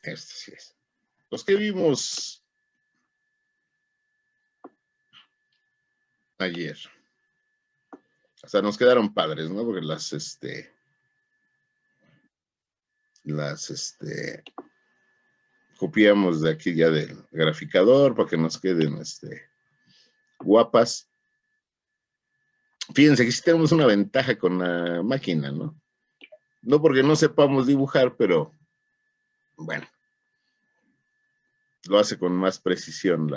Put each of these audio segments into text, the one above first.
Este sí es. Los que vimos ayer. Hasta nos quedaron padres, ¿no? Porque copiamos de aquí ya del graficador para que nos queden, guapas. Fíjense que sí tenemos una ventaja con la máquina, ¿no? No porque no sepamos dibujar, pero bueno, lo hace con más precisión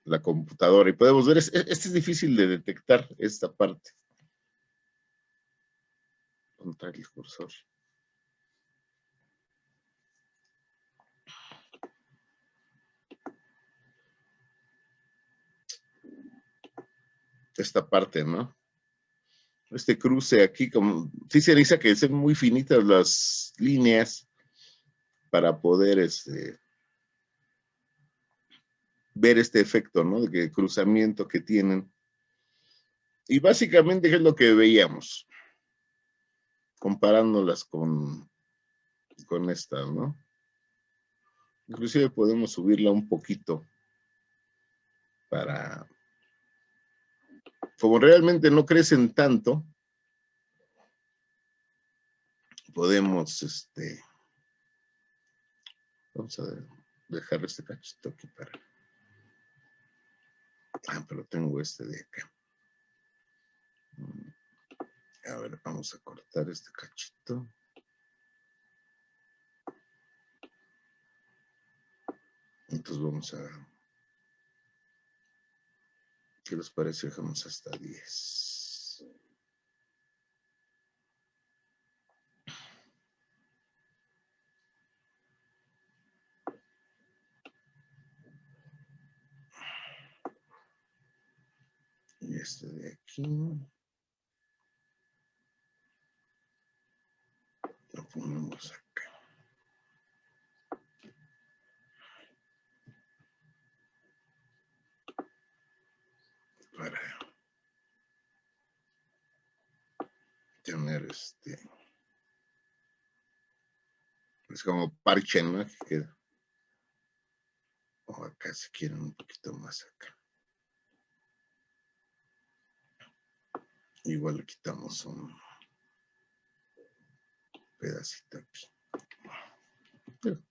la computadora. Y podemos ver, este es difícil de detectar, esta parte. Contra el cursor. Esta parte, ¿no? Este cruce aquí, como, sí se dice que son muy finitas las líneas para poder ver este efecto, ¿no? De cruzamiento que tienen. Y básicamente, ¿qué es lo que veíamos? Comparándolas con estas, ¿no? Inclusive podemos subirla un poquito para, como realmente no crecen tanto, podemos, vamos a dejar este cachito aquí para, pero tengo este de acá. A ver, vamos a cortar este cachito. Entonces vamos a, ¿qué les parece? Dejamos hasta 10. Y este de aquí lo ponemos acá. Para tener es como parche, ¿no? Aquí queda. O acá si quieren un poquito más acá. Igual le quitamos un pedacito aquí.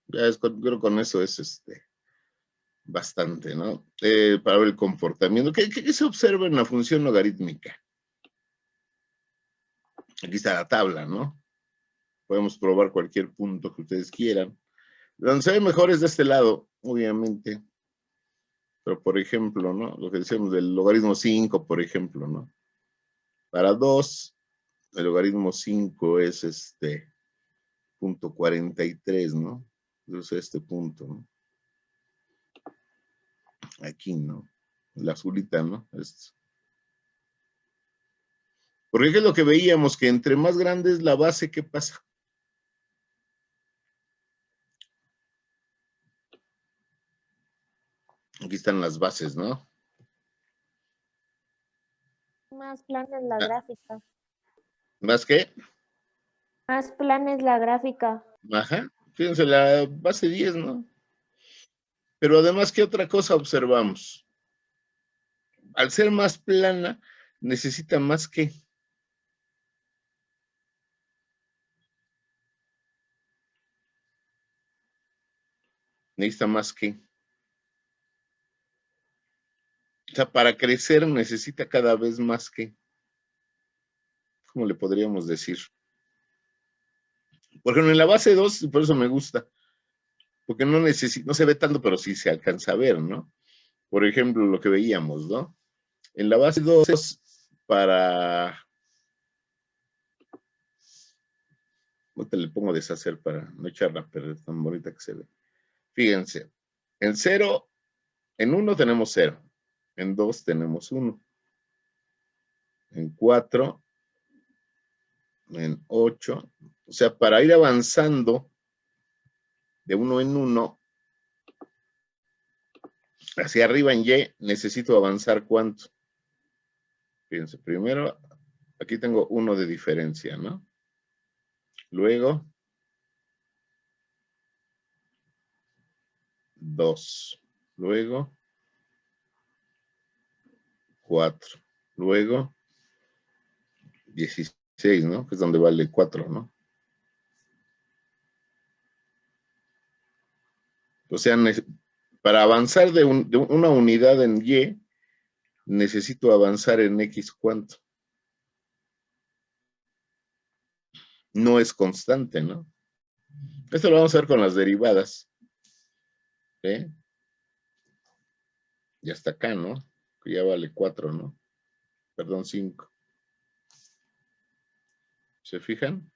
Ya creo que con eso es bastante, ¿no? Para ver el comportamiento. ¿Qué se observa en la función logarítmica? Aquí está la tabla, ¿no? Podemos probar cualquier punto que ustedes quieran. Donde se ve mejor es de este lado, obviamente. Pero, por ejemplo, ¿no? Lo que decíamos del logaritmo 5, por ejemplo, ¿no? Para 2, el logaritmo 5 es punto 43, ¿no? Entonces este punto, ¿no? Aquí, ¿no? La azulita, ¿no? Porque es lo que veíamos, que entre más grande es la base, ¿qué pasa? Aquí están las bases, ¿no? Más plana es la gráfica. ¿Más qué? Más plana es la gráfica. Ajá. Fíjense, la base 10, ¿no? Pero además, ¿qué otra cosa observamos? Al ser más plana, necesita más que. Necesita más que. O sea, para crecer necesita cada vez más que. ¿Cómo le podríamos decir? Por ejemplo, en la base 2, por eso me gusta, porque no se ve tanto, pero sí se alcanza a ver, ¿no? Por ejemplo, lo que veíamos, ¿no? En la base 2, para. Ahorita le pongo deshacer para no echarla a perder tan bonita que se ve. Fíjense, en 0, en 1 tenemos 0, en 2 tenemos 1, en 4, en 8. O sea, para ir avanzando de 1 en 1, hacia arriba en Y, necesito avanzar ¿cuánto? Fíjense, primero, aquí tengo 1 de diferencia, ¿no? Luego, 2. Luego 4. Luego 16, ¿no? Que es donde vale 4, ¿no? O sea, para avanzar de una unidad en Y, necesito avanzar en X cuánto. No es constante, ¿no? Esto lo vamos a ver con las derivadas. ¿Eh? Y hasta acá, ¿no? Que ya vale 4, ¿no? Perdón, 5. ¿Se fijan?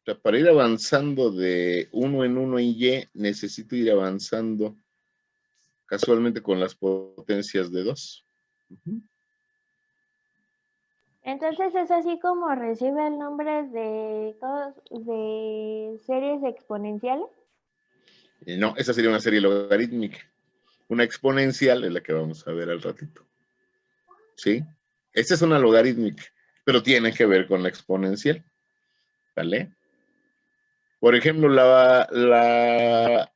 O sea, para ir avanzando de 1 en 1 en Y, necesito ir avanzando casualmente con las potencias de 2. Entonces es así como recibe el nombre de series exponenciales. No, esa sería una serie logarítmica. Una exponencial es la que vamos a ver al ratito. ¿Sí? Esta es una logarítmica, pero tiene que ver con la exponencial. ¿Vale? Por ejemplo, la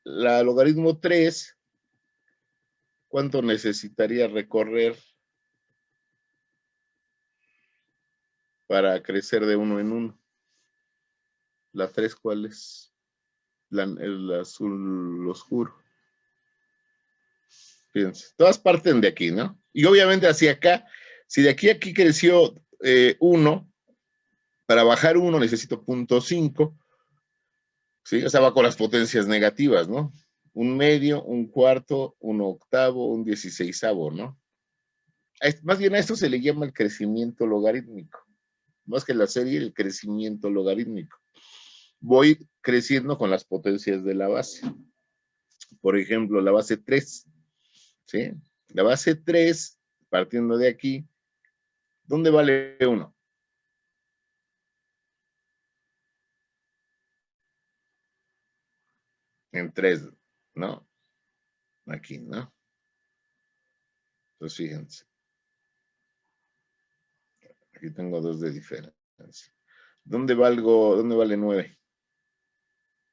logaritmo 3, ¿cuánto necesitaría recorrer para crecer de 1 en 1? La 3, ¿cuál es? El azul oscuro. Fíjense, todas parten de aquí, ¿no? Y obviamente hacia acá, si de aquí a aquí creció 1, para bajar 1 necesito 0.5, ¿sí? O sea, va con las potencias negativas, ¿no? Un medio, un cuarto, un octavo, un 16avo, ¿no? Más bien a esto se le llama el crecimiento logarítmico. Más que la serie, el crecimiento logarítmico. Voy creciendo con las potencias de la base. Por ejemplo, la base 3, ¿sí? La base 3, partiendo de aquí, ¿dónde vale 1? En 3, ¿no? Aquí, ¿no? Entonces, fíjense. Aquí tengo 2 de diferencia. ¿Dónde vale 9?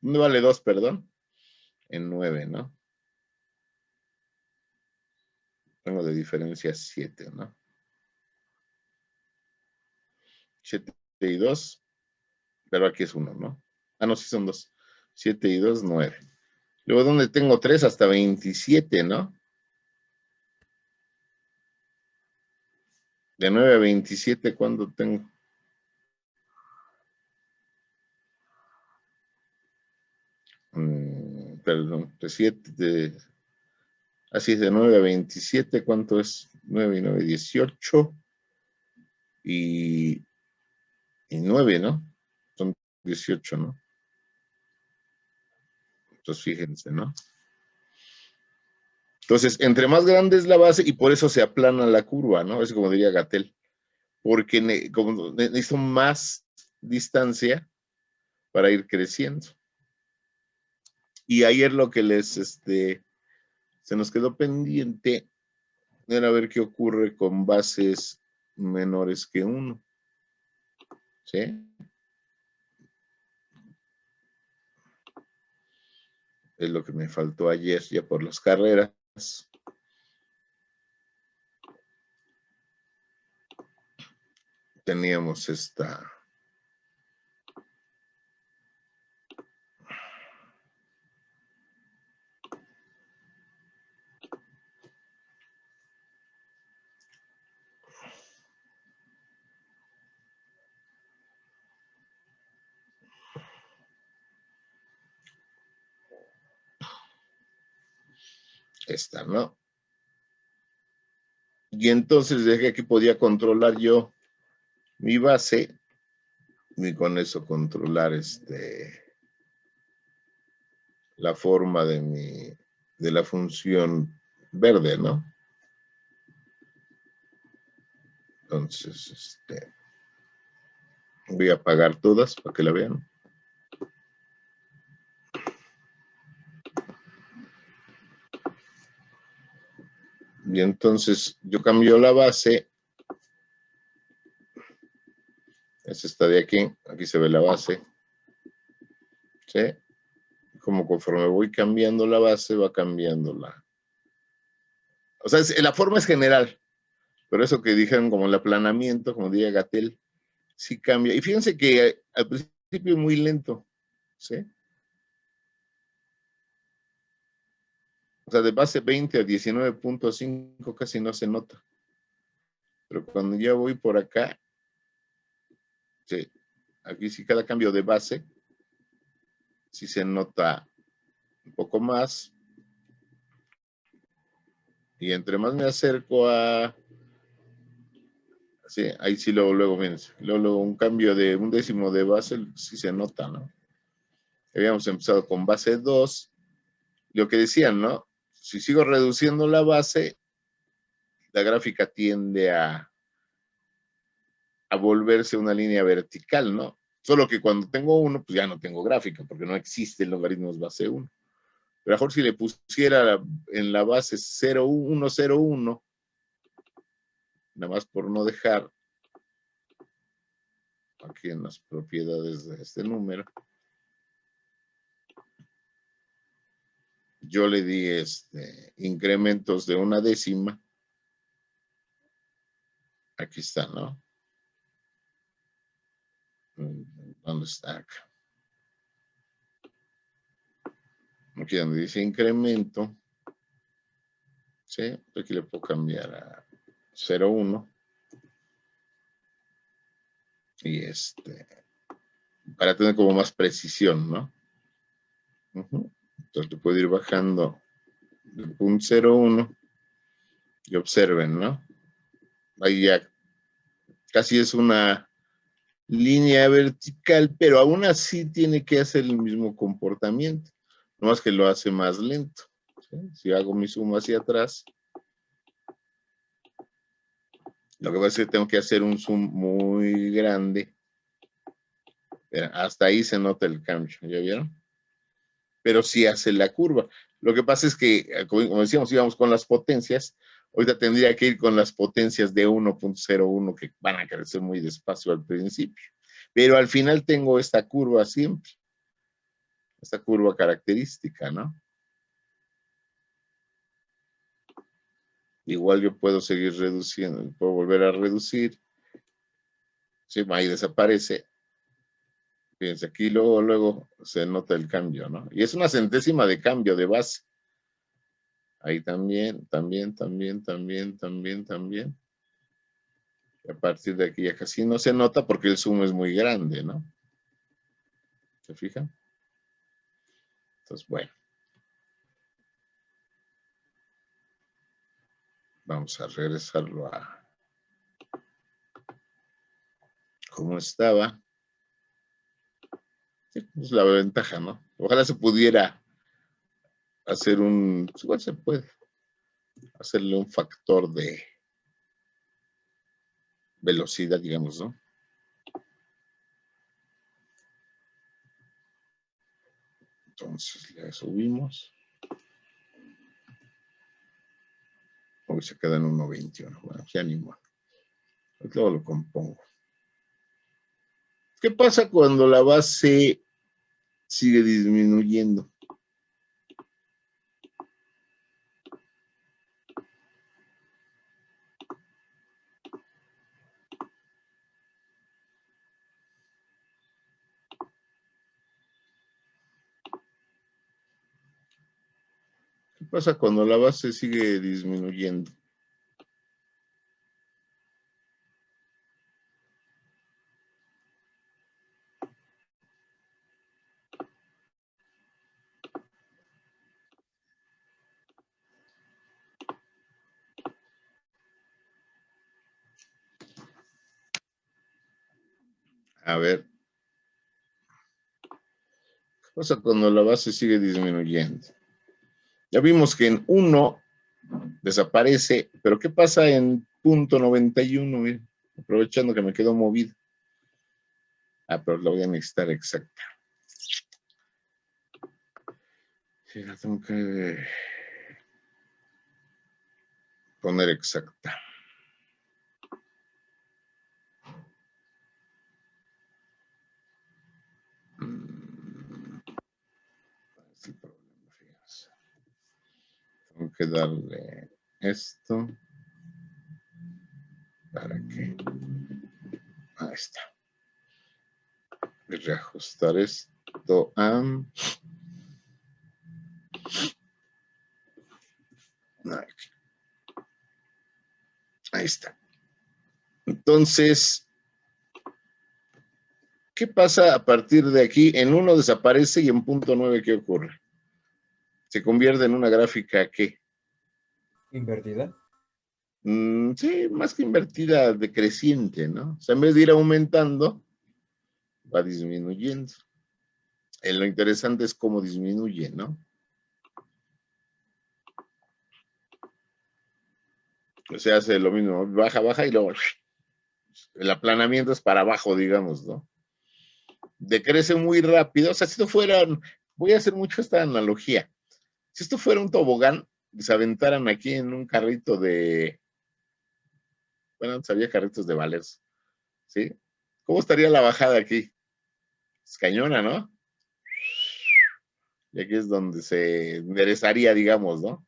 ¿Dónde vale 2, perdón? En 9, ¿no? Tengo de diferencia 7, ¿no? 7 y 2, pero aquí es 1, ¿no? Ah, no, sí son 2. 7 y 2, 9. Luego, ¿dónde tengo 3? Hasta 27, ¿no? De 9 a 27, ¿cuándo tengo? Perdón, de 7, así es, de 9 a 27, ¿cuánto es? 9 y 9, 18. Y 9, ¿no? Son 18, ¿no? Entonces, fíjense, ¿no? Entonces, entre más grande es la base, y por eso se aplana la curva, ¿no? Es como diría Gatell, porque como necesito más distancia para ir creciendo. Y ayer lo que se nos quedó pendiente era ver qué ocurre con bases menores que 1. ¿Sí? Es lo que me faltó ayer ya por las carreras. Teníamos esta ¿no? Y entonces dije que podía controlar yo mi base y con eso controlar la forma de la función verde, ¿no? Entonces, voy a apagar todas para que la vean. Y entonces yo cambio la base. Esta está de aquí. Aquí se ve la base. ¿Sí? como conforme voy cambiando la base, va cambiando la... O sea, la forma es general, pero eso que dijeron como el aplanamiento, como diría Gatell, sí cambia. Y fíjense que al principio es muy lento, ¿sí? O sea, de base 20 a 19.5 casi no se nota. Pero cuando ya voy por acá, sí, aquí sí cada cambio de base, sí se nota un poco más. Y entre más me acerco a... Sí, ahí sí luego, miren, luego un cambio de un décimo de base sí se nota, ¿no? Habíamos empezado con base 2, lo que decían, ¿no? Si sigo reduciendo la base, la gráfica tiende a volverse una línea vertical, ¿no? Solo que cuando tengo 1, pues ya no tengo gráfica, porque no existe el logaritmo base 1. Pero mejor si le pusiera en la base 0, 1, 0, 1, nada más por no dejar aquí en las propiedades de este número, yo le di incrementos de una décima. Aquí está, ¿no? ¿Dónde está acá? Aquí donde dice incremento, ¿sí? Aquí le puedo cambiar a 0,1 y para tener como más precisión, ¿no? Entonces le puedo ir bajando el punto 0,1 y observen, ¿no? Ahí ya casi es una línea vertical, pero aún así tiene que hacer el mismo comportamiento, nomás que lo hace más lento. ¿Sí? Si hago mi suma hacia atrás, lo que pasa es que tengo que hacer un zoom muy grande. Hasta ahí se nota el cambio, ¿ya vieron? Pero sí hace la curva. Lo que pasa es que, como decíamos, íbamos con las potencias. Ahorita tendría que ir con las potencias de 1.01 que van a crecer muy despacio al principio. Pero al final tengo esta curva siempre. Esta curva característica, ¿no? Igual yo puedo seguir reduciendo, puedo volver a reducir. Sí, ahí desaparece. Fíjense, aquí luego se nota el cambio, ¿no? Y es una centésima de cambio de base. Ahí también. Y a partir de aquí ya casi no se nota porque el zoom es muy grande, ¿no? ¿Se fijan? Entonces, bueno. Vamos a regresarlo a como estaba. Sí, es la ventaja, ¿no? Ojalá se pudiera hacer igual se puede, hacerle un factor de velocidad, digamos, ¿no? Entonces le subimos. Hoy se queda en 1.21. Bueno, ya ni modo. Luego lo compongo. ¿Qué pasa cuando la base sigue disminuyendo? ¿Qué pasa cuando la base sigue disminuyendo? A ver, ¿qué pasa cuando la base sigue disminuyendo? Ya vimos que en 1 desaparece, pero ¿qué pasa en punto 91? Miren, aprovechando que me quedó movido. Ah, pero lo voy a necesitar exacta. Sí, la tengo que poner exacta. es el problema, fíjense. Tengo que darle esto para que... Ahí está. Y reajustar esto a... Ahí está. Entonces, ¿qué pasa a partir de aquí? En 1 desaparece y en punto 9, ¿qué ocurre? Se convierte en una gráfica ¿qué? ¿Invertida? Sí, más que invertida, decreciente, ¿no? O sea, en vez de ir aumentando, va disminuyendo. Lo interesante es cómo disminuye, ¿no? O sea, hace lo mismo, baja, baja y luego el aplanamiento es para abajo, digamos, ¿no? Decrece muy rápido. O sea, si esto fuera, voy a hacer mucho esta analogía. Si esto fuera un tobogán, se aventaran aquí en un carrito de, bueno, antes había carritos de valers, ¿sí? ¿Cómo estaría la bajada aquí? Es cañona, ¿no? Y aquí es donde se enderezaría, digamos, ¿no?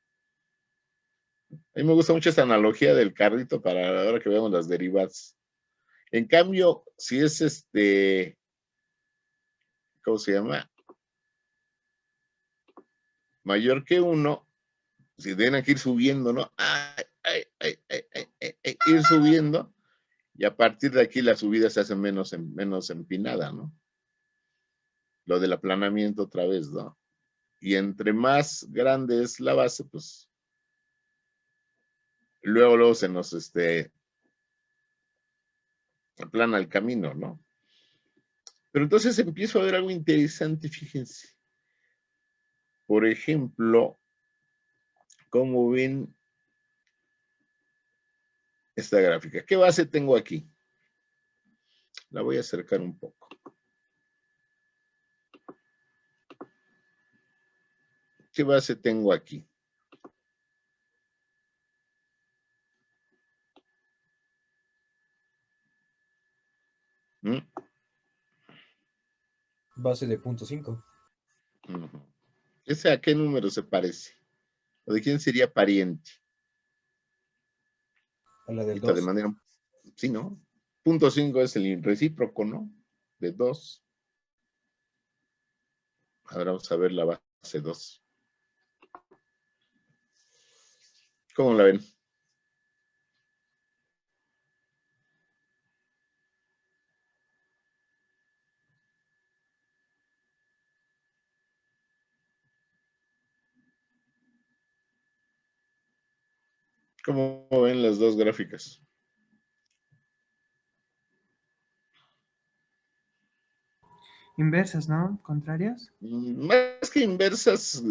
A mí me gusta mucho esta analogía del carrito para ahora que veamos las derivadas. En cambio, si es ¿cómo se llama? Mayor que 1, si tienen que ir subiendo, ¿no? Ir subiendo, y a partir de aquí la subida se hace menos empinada, ¿no? Lo del aplanamiento otra vez, ¿no? Y entre más grande es la base, pues luego se nos aplana el camino, ¿no? Pero entonces empiezo a ver algo interesante, fíjense. Por ejemplo, ¿cómo ven esta gráfica? ¿Qué base tengo aquí? La voy a acercar un poco. ¿Qué base tengo aquí? ¿Mm? Base de punto 5. ¿Ese a qué número se parece? ¿O de quién sería pariente? A la del Ahorita de 2. manera, sí, ¿no? Punto 5 es el recíproco, ¿no? De 2. Ahora vamos a ver la base 2. ¿Cómo la ven? ¿Cómo ven las dos gráficas? Inversas, ¿no? ¿Contrarias? Más que inversas,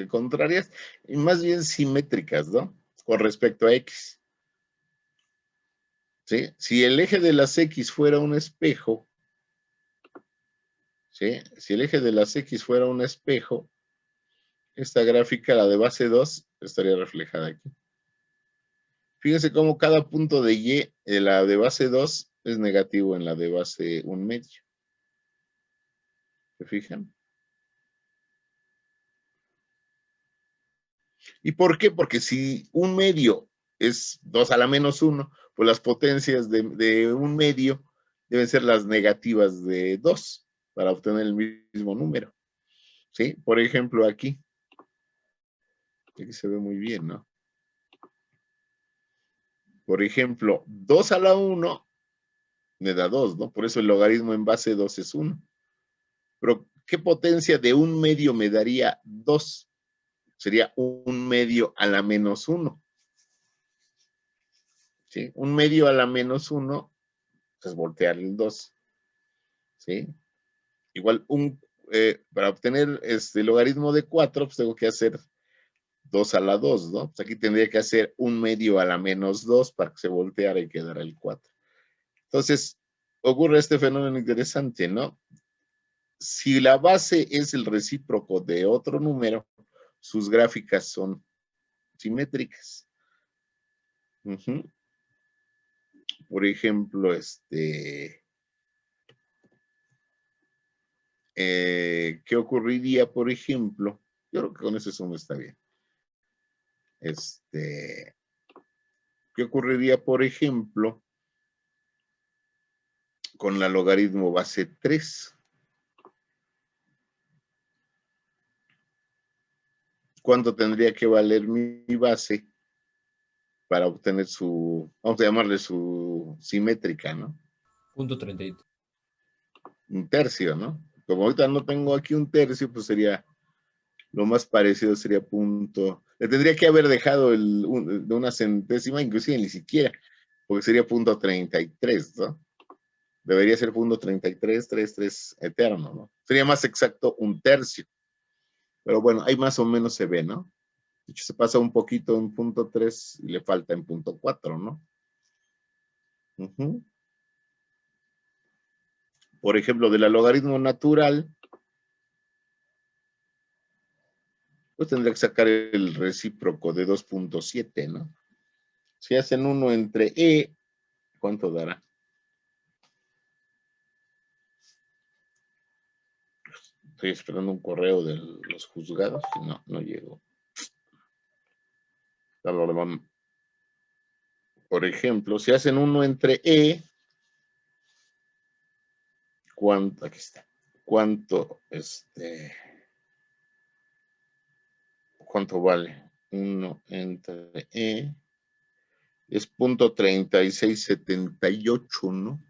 contrarias, y más bien simétricas, ¿no? Con respecto a X. ¿Sí? Si el eje de las X fuera un espejo, ¿sí? Si el eje de las X fuera un espejo, esta gráfica, la de base 2, estaría reflejada aquí. Fíjense cómo cada punto de Y, la de base 2, es negativo en la de base 1/2. ¿Se fijan? ¿Y por qué? Porque si 1/2 es 2 a la menos 1, pues las potencias de 1/2 deben ser las negativas de 2 para obtener el mismo número. ¿Sí? Por ejemplo, aquí. Aquí se ve muy bien, ¿no? Por ejemplo, 2 a la 1 me da 2, ¿no? Por eso el logaritmo en base 2 es 1. Pero, ¿qué potencia de 1/2 me daría 2? Sería 1/2 a la menos 1. ¿Sí? 1/2 a la menos 1 es voltear el 2. ¿Sí? Igual, para obtener el logaritmo de 4, pues tengo que hacer 2 a la 2, ¿no? Pues aquí tendría que hacer 1/2 a la menos 2 para que se volteara y quedara el 4. Entonces, ocurre este fenómeno interesante, ¿no? Si la base es el recíproco de otro número, sus gráficas son simétricas. Por ejemplo, ¿qué ocurriría, por ejemplo? Yo creo que con ese sumo está bien. ¿Qué ocurriría, por ejemplo, con la logaritmo base 3? ¿Cuánto tendría que valer mi base para obtener su, vamos a llamarle su simétrica, ¿no? Punto 30. Un tercio, ¿no? Como ahorita no tengo aquí un tercio, pues sería, lo más parecido sería punto, le tendría que haber dejado de una centésima, inclusive ni siquiera, porque sería punto 33, ¿no? Debería ser punto 33, 33 eterno, ¿no? Sería más exacto un tercio. Pero bueno, ahí más o menos se ve, ¿no? De hecho, se pasa un poquito en punto 3 y le falta en punto 4, ¿no? Por ejemplo, de la logaritmo natural, pues tendría que sacar el recíproco de 2.7, ¿no? Si hacen uno entre E, ¿cuánto dará? Estoy esperando un correo de los juzgados. No, no llegó. Por ejemplo, si hacen uno entre E, ¿cuánto? Aquí está. ¿Cuánto, cuánto vale? 1 entre E es punto 3678, ¿no?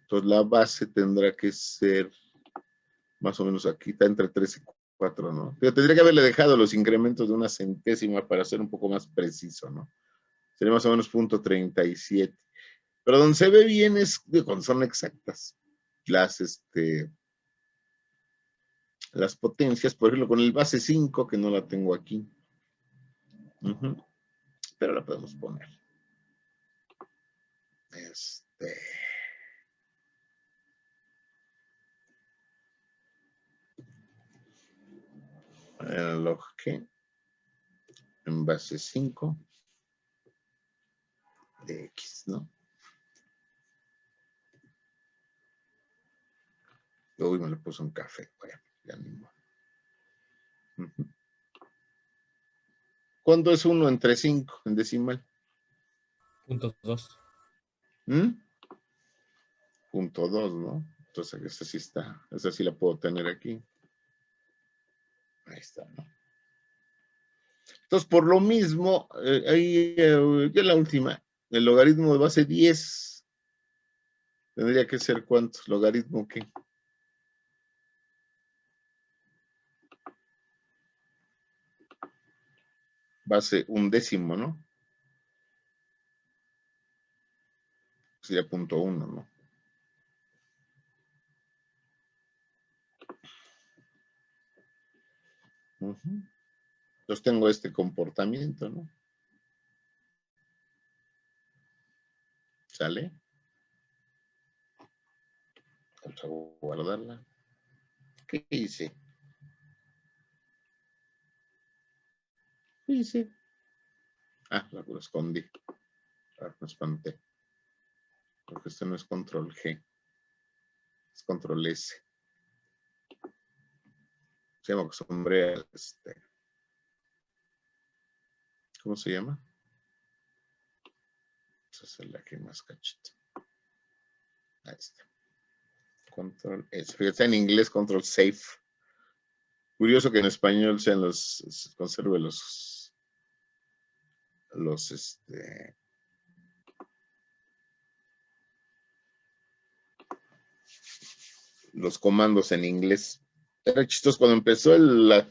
Entonces la base tendrá que ser más o menos aquí, está entre 3 y 4, ¿no? Pero tendría que haberle dejado los incrementos de una centésima para ser un poco más preciso, ¿no? Sería más o menos punto 37. Pero donde se ve bien es cuando son exactas. Las potencias, por ejemplo, con el base 5, que no la tengo aquí. Pero la podemos poner. Log G en base 5 de X, ¿no? Uy, me le puse un café. Bueno, ya ni modo. ¿Cuánto es 1 entre 5 en decimal? Punto 2. Punto 2, ¿no? Entonces, esa sí está, esa sí la puedo tener aquí. Ahí está, ¿no? Entonces, por lo mismo, ahí ya la última, el logaritmo de base 10 tendría que ser ¿cuánto? ¿Logaritmo qué? Base undécimo, ¿no? Sería punto 1, ¿no? Entonces tengo este comportamiento, ¿no? ¿Sale? Vamos a guardarla. ¿Qué hice? ¿Qué hice? Ah, lo escondí. Ah, me espanté. Porque este no es control G. Es control S. Se llama acostumbré a ¿cómo se llama? Esa es la que más cachito. Ahí está. Control S. Fíjate, en inglés control safe. Curioso que en español sean conserve los comandos en inglés. Era chistoso cuando empezó la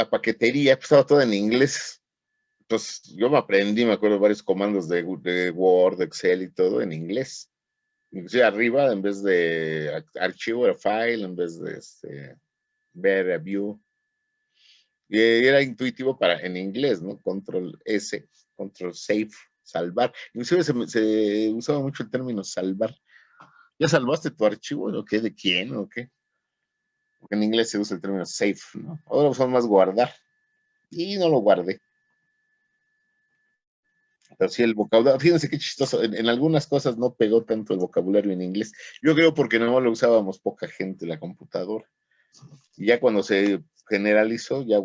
paquetería, pues estaba todo en inglés. Entonces yo me aprendí, me acuerdo, varios comandos de Word, Excel y todo en inglés. Inclusive arriba, en vez de archivo, era file, en vez de ver, view. Y era intuitivo en inglés, ¿no? Control S, control save, salvar. Inclusive se usaba mucho el término salvar. ¿Ya salvaste tu archivo? ¿O qué? ¿De quién? ¿O qué? Porque en inglés se usa el término save, ¿no? Ahora usamos más guardar. Y no lo guardé. Pero sí, el vocabulario, fíjense qué chistoso, en algunas cosas no pegó tanto el vocabulario en inglés. Yo creo porque no lo usábamos poca gente la computadora. Y ya cuando se generalizó, ya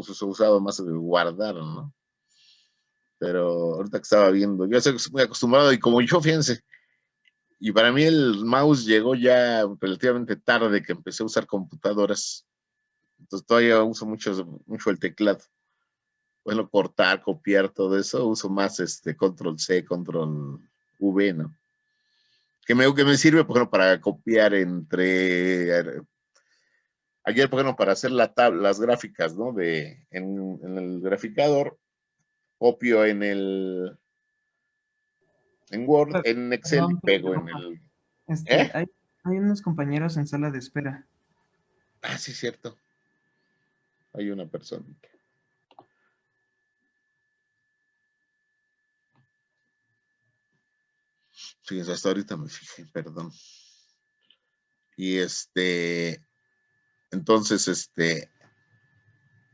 se usaba más el guardar, ¿no? Pero ahorita que estaba viendo, yo estoy muy acostumbrado y como yo, fíjense, y para mí el mouse llegó ya relativamente tarde que empecé a usar computadoras. Entonces todavía uso mucho el teclado. Bueno, cortar, copiar, todo eso, uso más control C, control V, ¿no? Que me sirve, por ejemplo, para copiar ayer, por ejemplo, para hacer las gráficas, ¿no? En el graficador, copio en Word, en Excel y Perdón que pego en interrumpa. el... Este, ¿Eh? hay unos compañeros en sala de espera. Ah, sí, cierto. Hay una persona. Fíjense, hasta ahorita me fijé, perdón. Y entonces,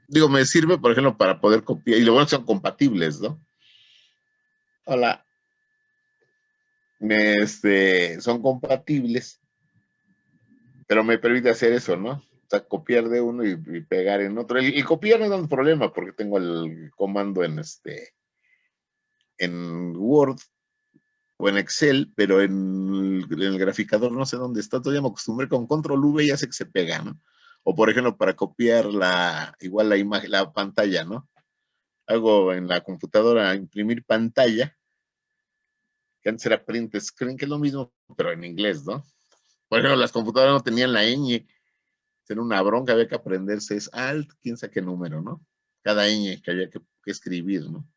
digo, me sirve, por ejemplo, para poder copiar, y lo bueno son compatibles, ¿no? Hola. Son compatibles, pero me permite hacer eso, ¿no? O sea, copiar de uno y pegar en otro. Y copiar no es un problema porque tengo el comando en Word o en Excel, pero en el graficador no sé dónde está. Todavía me acostumbré con control V y hace que se pega, ¿no? O por ejemplo, para copiar igual la imagen, la pantalla, ¿no? Hago en la computadora imprimir pantalla, que antes era print screen, que es lo mismo, pero en inglés, ¿no? Por ejemplo, las computadoras no tenían la ñ, era una bronca, había que aprenderse, es alt, quién sabe qué número, ¿no? Cada ñ que había que escribir, ¿no?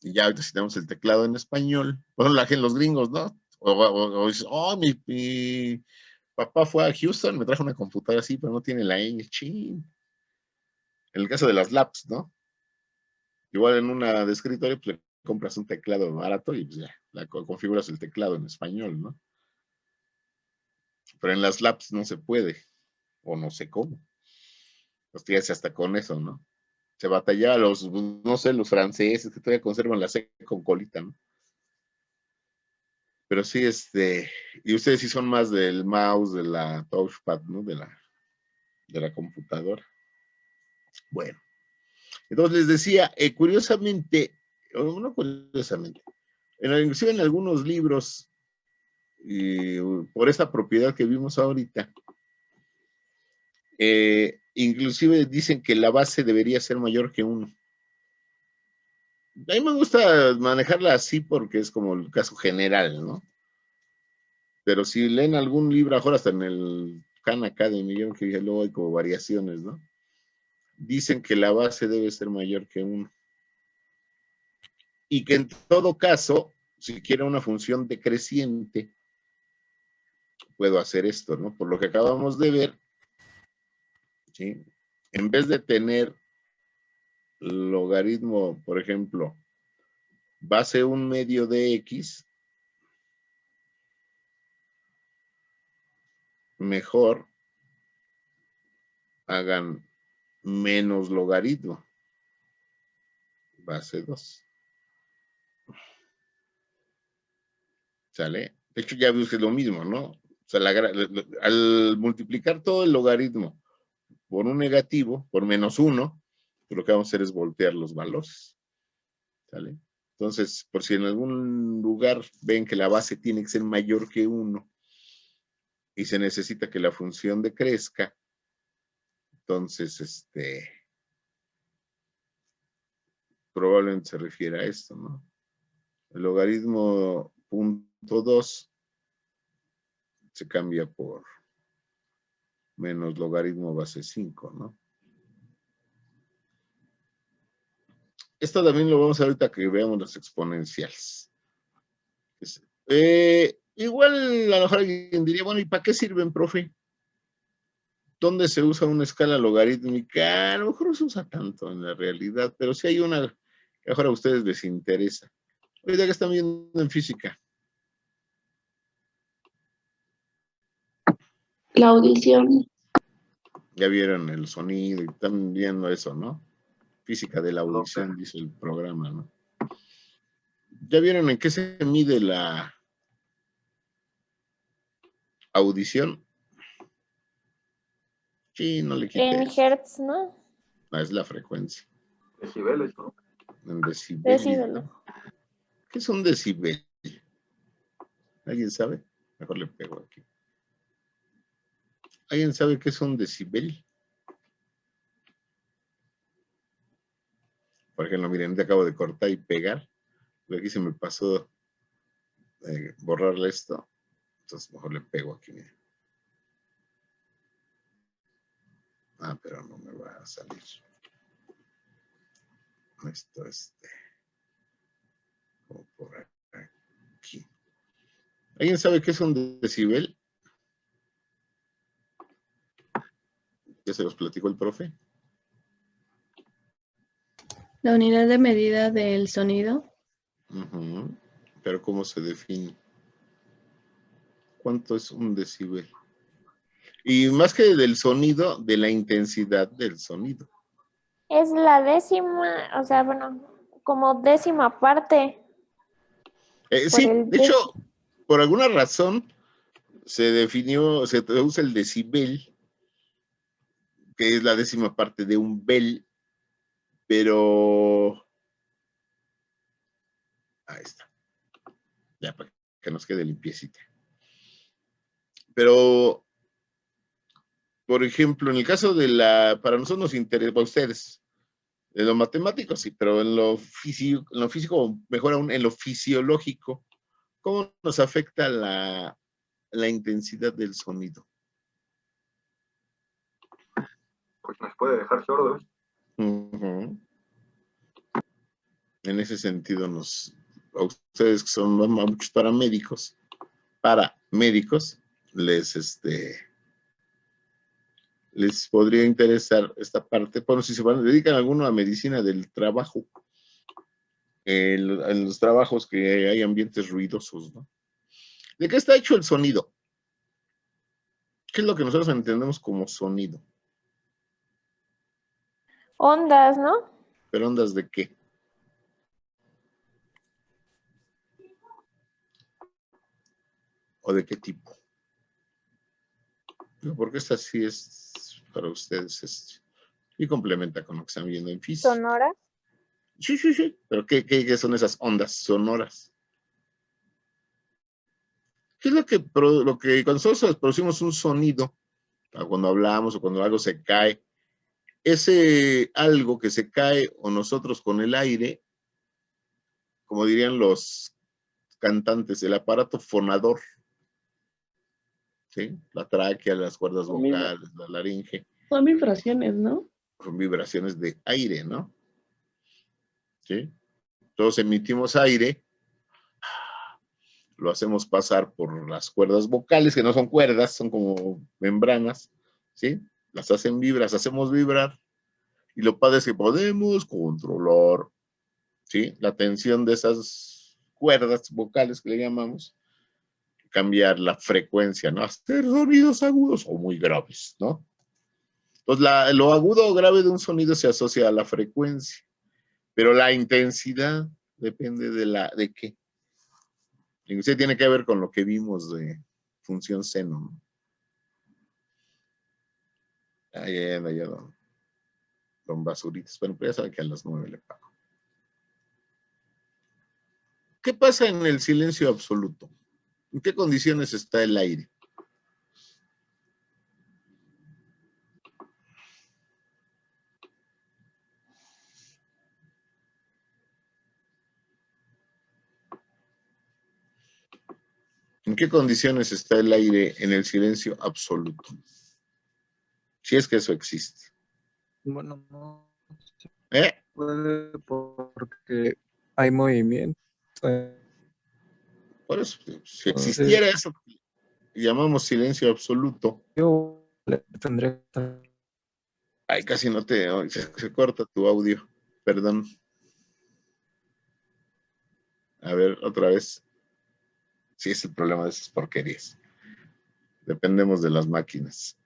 Y ya ahorita si tenemos el teclado en español, bueno, los gringos, ¿no? O dices, oh, mi papá fue a Houston, me trajo una computadora así, pero no tiene la ñ, chin. En el caso de las laps, ¿no? Igual en una de escritorio, pues le compras un teclado barato y pues ya, configuras el teclado en español, ¿no? Pero en las laps no se puede, o no sé cómo. Hostias, hasta con eso, ¿no? Se batallaba no sé, los franceses que todavía conservan la C con colita, ¿no? Pero sí, y ustedes sí son más del mouse, de la touchpad, ¿no? De la computadora. Bueno, entonces les decía, curiosamente, o no curiosamente, inclusive en algunos libros, por esta propiedad que vimos ahorita, inclusive dicen que la base debería ser mayor que 1. A mí me gusta manejarla así porque es como el caso general, ¿no? Pero si leen algún libro, ahora hasta en el Khan Academy, yo que luego hay como variaciones, ¿no? Dicen que la base debe ser mayor que 1. Y que en todo caso, si quiero una función decreciente, puedo hacer esto, ¿no? Por lo que acabamos de ver, ¿sí? En vez de tener logaritmo, por ejemplo, base 1/2 de x, mejor hagan menos logaritmo, base 2. ¿Sale? De hecho, ya vimos que es lo mismo, ¿no? O sea, al multiplicar todo el logaritmo por un negativo, por -1, pues lo que vamos a hacer es voltear los valores. ¿Sale? Entonces, por si en algún lugar ven que la base tiene que ser mayor que 1 y se necesita que la función decrezca, entonces, probablemente se refiere a esto, ¿no? El logaritmo .2 se cambia por menos logaritmo base 5, ¿no? Esto también lo vamos a ver ahorita que veamos las exponenciales. Igual a lo mejor alguien diría, bueno, ¿y para qué sirven, profe? ¿Dónde se usa una escala logarítmica? A lo mejor no se usa tanto en la realidad, pero sí hay una que a lo mejor a ustedes les interesa. Ahorita que están viendo en física. La audición. Ya vieron el sonido y están viendo eso, ¿no? Física de la audición, dice el programa, ¿no? ¿Ya vieron en qué se mide la audición? Sí, no le En quites. hertz, ¿no? No, es la frecuencia. Decibeles, ¿no? En decibeles, Decibeles. ¿no? ¿Qué es un decibel? ¿Alguien sabe? Mejor le pego aquí. ¿Alguien sabe qué es un decibel? Por ejemplo, miren, te acabo de cortar y pegar. Pero aquí se me pasó borrarle esto. Entonces mejor le pego aquí, miren. Ah, pero no me va a salir. Esto, como por aquí. ¿Alguien sabe qué es un decibel? ¿Ya se los platicó el profe? La unidad de medida del sonido. Ujú. Pero ¿cómo se define? ¿Cuánto es un decibel? Y más que del sonido, de la intensidad del sonido. Es la décima, o sea, bueno, como décima parte por Sí, el de hecho, por alguna razón se definió, se usa el decibel, que es la décima parte de un bel, pero ahí está, ya para que nos quede limpiecita. Pero, por ejemplo, en el caso de para nosotros nos interesa, para ustedes, en lo matemático sí, pero en lo físico, mejor aún, en lo fisiológico, ¿cómo nos afecta la intensidad del sonido? Pues nos puede dejar sordos. Uh-huh. En ese sentido, a ustedes que son muchos paramédicos, les podría interesar esta parte. Bueno, si se dedican alguno a medicina del trabajo, en los trabajos que hay ambientes ruidosos, ¿no? ¿De qué está hecho el sonido? ¿Qué es lo que nosotros entendemos como sonido? ondas, ¿no? ¿Pero ondas de qué? ¿O de qué tipo? Porque esta sí es para ustedes y complementa con lo que están viendo en física. Sonora. Sí, sí, sí. ¿Pero qué son esas ondas sonoras? ¿Qué es lo que cuando nosotros producimos un sonido, cuando hablamos o cuando algo se cae, ese algo que se cae o nosotros con el aire, como dirían los cantantes, el aparato fonador, ¿sí? La tráquea, las cuerdas vocales, la laringe. Son vibraciones, ¿no? Son vibraciones de aire, ¿no? ¿Sí? Todos emitimos aire, lo hacemos pasar por las cuerdas vocales, que no son cuerdas, son como membranas, ¿sí? Las hacen vibrar, las hacemos vibrar, y lo padre es que podemos controlar, ¿sí? La tensión de esas cuerdas vocales que le llamamos, cambiar la frecuencia, ¿no? Hacer sonidos agudos o muy graves, ¿no? Entonces, lo agudo o grave de un sonido se asocia a la frecuencia, pero la intensidad depende de qué. Inclusive tiene que ver con lo que vimos de función seno, ¿no? Ahí anda ya don Basuritas. Bueno, pues ya saben que a las 9 le pago. ¿Qué pasa en el silencio absoluto? ¿En qué condiciones está el aire? ¿En qué condiciones está el aire en el silencio absoluto? Si es que eso existe. Bueno, no se ¿Eh? puede porque hay movimiento. Por eso, si existiera eso, llamamos silencio absoluto. Yo le tendré que... Ay, casi no se corta tu audio. Perdón. A ver, otra vez. Sí, es el problema de esas porquerías. Dependemos de las máquinas.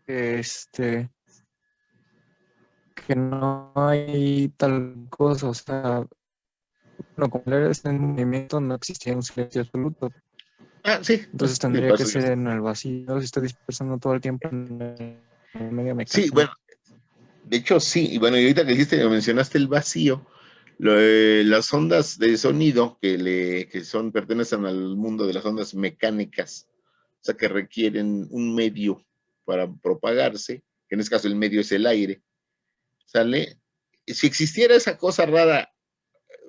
que que no hay tal cosa, o sea, no, como el aire está en movimiento, no existía un silencio absoluto. Ah, sí. Entonces Sí, tendría por que eso yo- ser en el vacío, se está dispersando todo el tiempo en el medio Sí, mecánico. bueno, de hecho sí. Y bueno, y ahorita que dijiste, mencionaste el vacío, las ondas de sonido que pertenecen al mundo de las ondas mecánicas, o sea, que requieren un medio para propagarse, que en este caso el medio es el aire, ¿sale? Si existiera esa cosa rara,